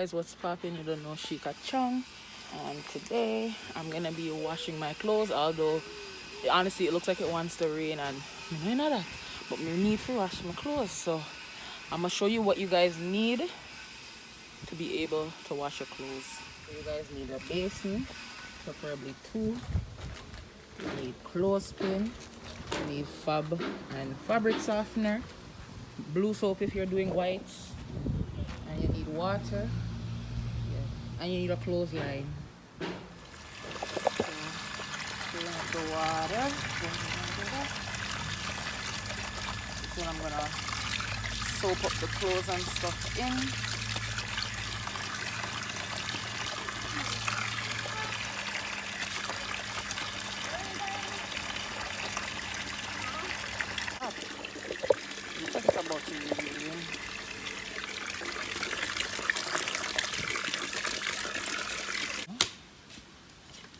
guys, what's poppin'? You don't know Shickaa Chung, and today I'm gonna be washing my clothes, although honestly it looks like it wants to rain and you know that, but me need to wash my clothes, so I'm gonna show you what you guys need to be able to wash your clothes. So you guys need a basin, preferably 2. You need clothespin, you need fab and fabric softener, blue soap if you're doing whites, and you need water, and you need a clothesline. So, fill up the water. This one I'm gonna soak up the clothes and stuff in. It's about to rain.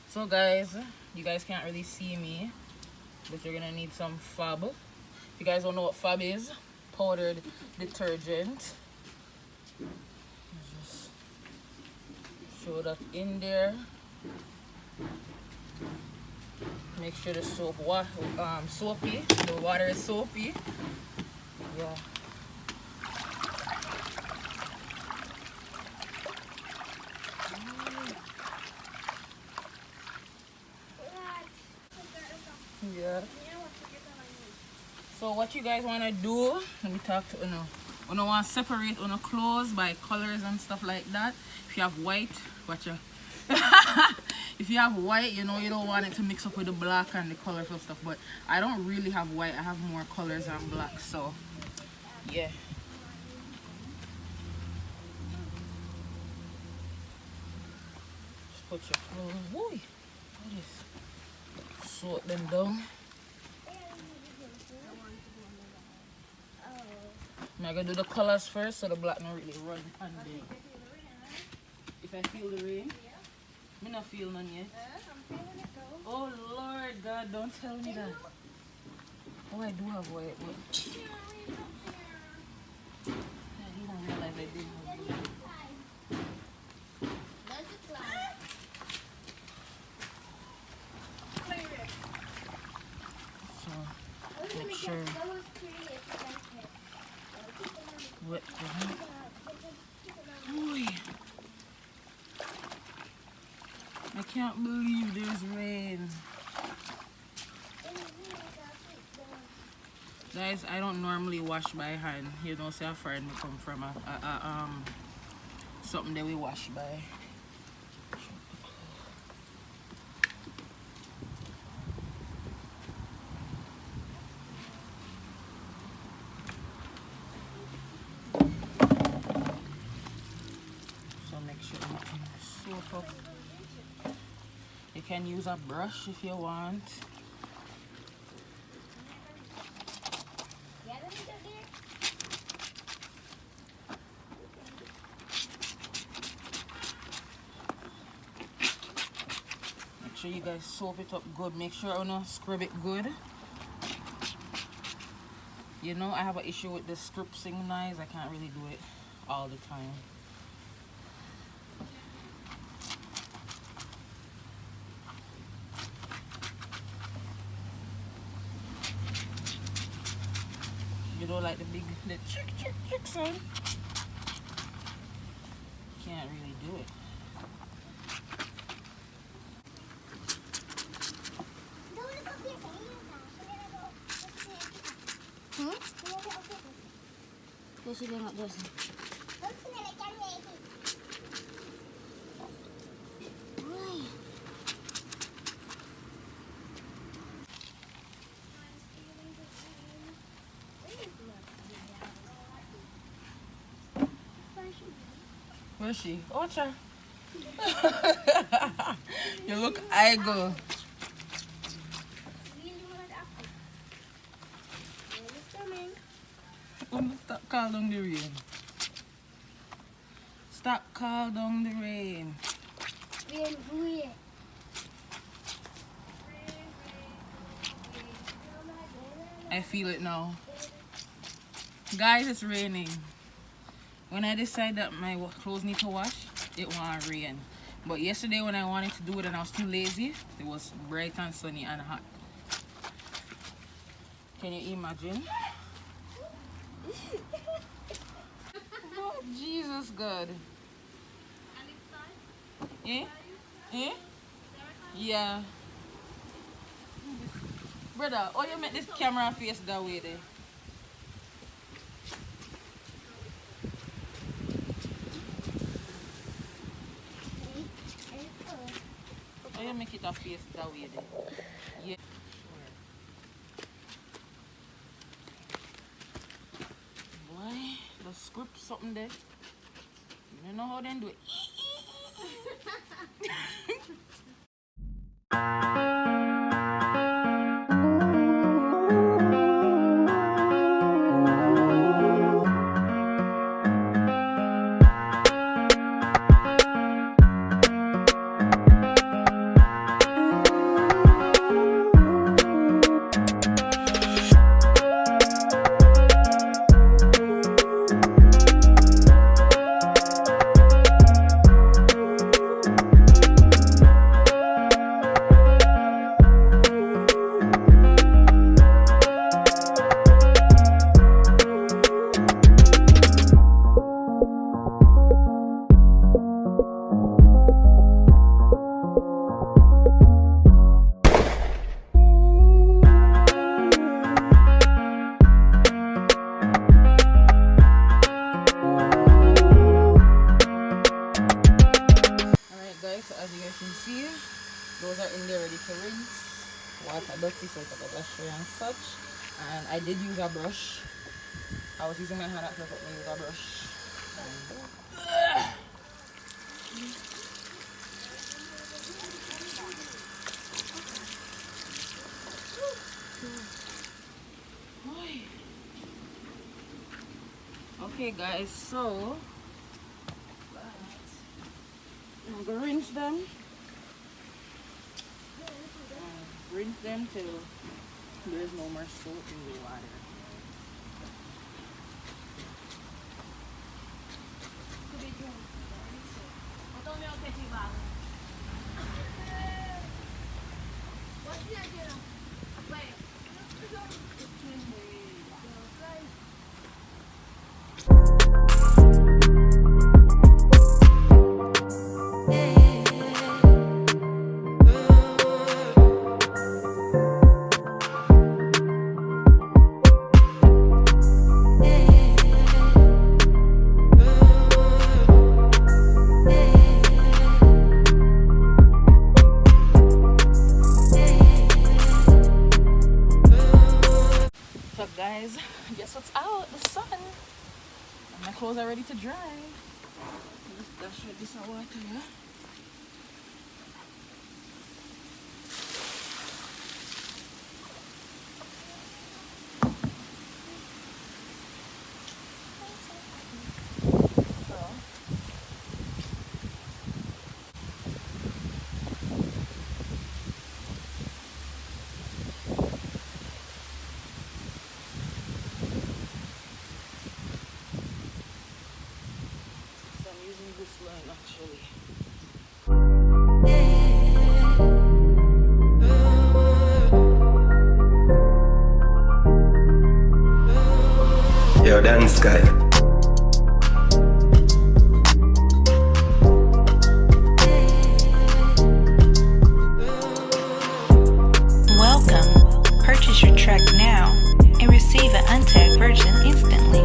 So guys, you guys can't really see me, but you're gonna need some fab. If you guys don't know what fab is, powdered detergent. Just show that in there. Make sure the soap soapy. The water is soapy. Yeah. Yeah. So what you guys want to do, let me talk to Uno. Uno want to separate Uno clothes by colors and stuff like that. If you have white, watch out. If you have white, you know you don't want it to mix up with the black and the colorful stuff, but I don't really have white. I have more colors than black, so yeah. Just put your clothes, whoo, sort them down. I'm gonna do the colors first so the black not really run under. If I feel the rain, me not feel none yet. Oh Lord God, don't tell me that. Oh, I do have white, but I didn't realize I did have white. So make sure wet the I can't believe there's rain. Guys, I don't normally wash by hand. You know, say a friend me come from something that we wash by. So make sure you can soak up. You can use a brush if you want. Make sure you guys soap it up good. Make sure you know scrub it good. You know, I have an issue with the stripping knives. I can't really do it all the time. You don't like the chick sound? Can't really do it. Where's she? Oh, cha. You look ego. Stop call down the rain. Stop call down the rain. I feel it now. Guys, it's raining. when I decide that my clothes need to wash, it won't rain. But yesterday when I wanted to do it and I was too lazy, it was bright and sunny and hot. Can you imagine? Oh, Jesus God. Eh? Eh? Yeah. Brother, oh you make this camera face that way there? Oh you make it a face that way there? Yeah. Boy, the script something there. You don't know how they do it. Those are in there ready to rinse. Water dirty, so I took a brush and such. And I did use a brush. I was using my hand at first, but I used a brush. Okay guys, so I'm gonna rinse them. Rinse them till there's no more soap in the water. Guys, guess what's out? The sun. And my clothes are ready to dry. Just dash with this water, yeah? This line actually. Yo, dance guy. Welcome. Purchase your track now and receive an untagged version instantly.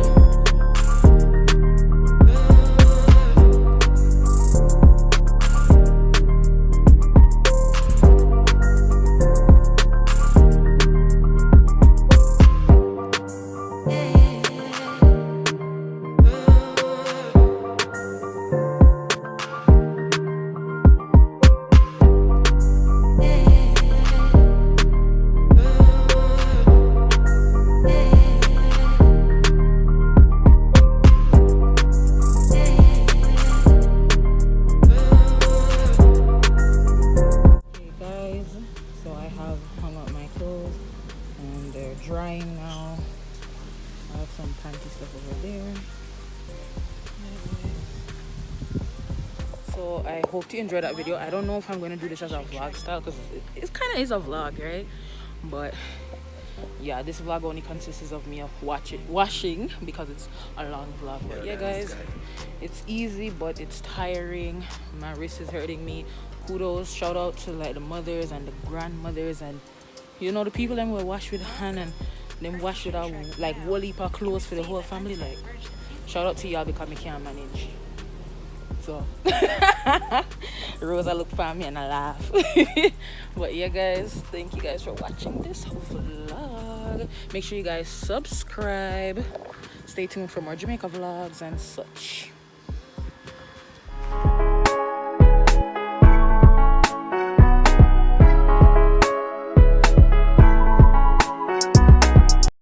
So I hope you enjoyed that video. I don't know if I'm going to do this as a vlog style because it kind of is a vlog, right? But yeah, this vlog only consists of me washing because it's a long vlog. But yeah guys, it's easy but it's tiring. My wrist is hurting me. Kudos, shout out to like the mothers and the grandmothers and you know the people them will wash with hand and them wash with our like whole heap of clothes for the whole family. Like shout out to y'all because I can't manage. So Rosa look for me and I laugh. But yeah guys, thank you guys for watching this vlog. Make sure you guys subscribe. Stay tuned for more Jamaica vlogs and such.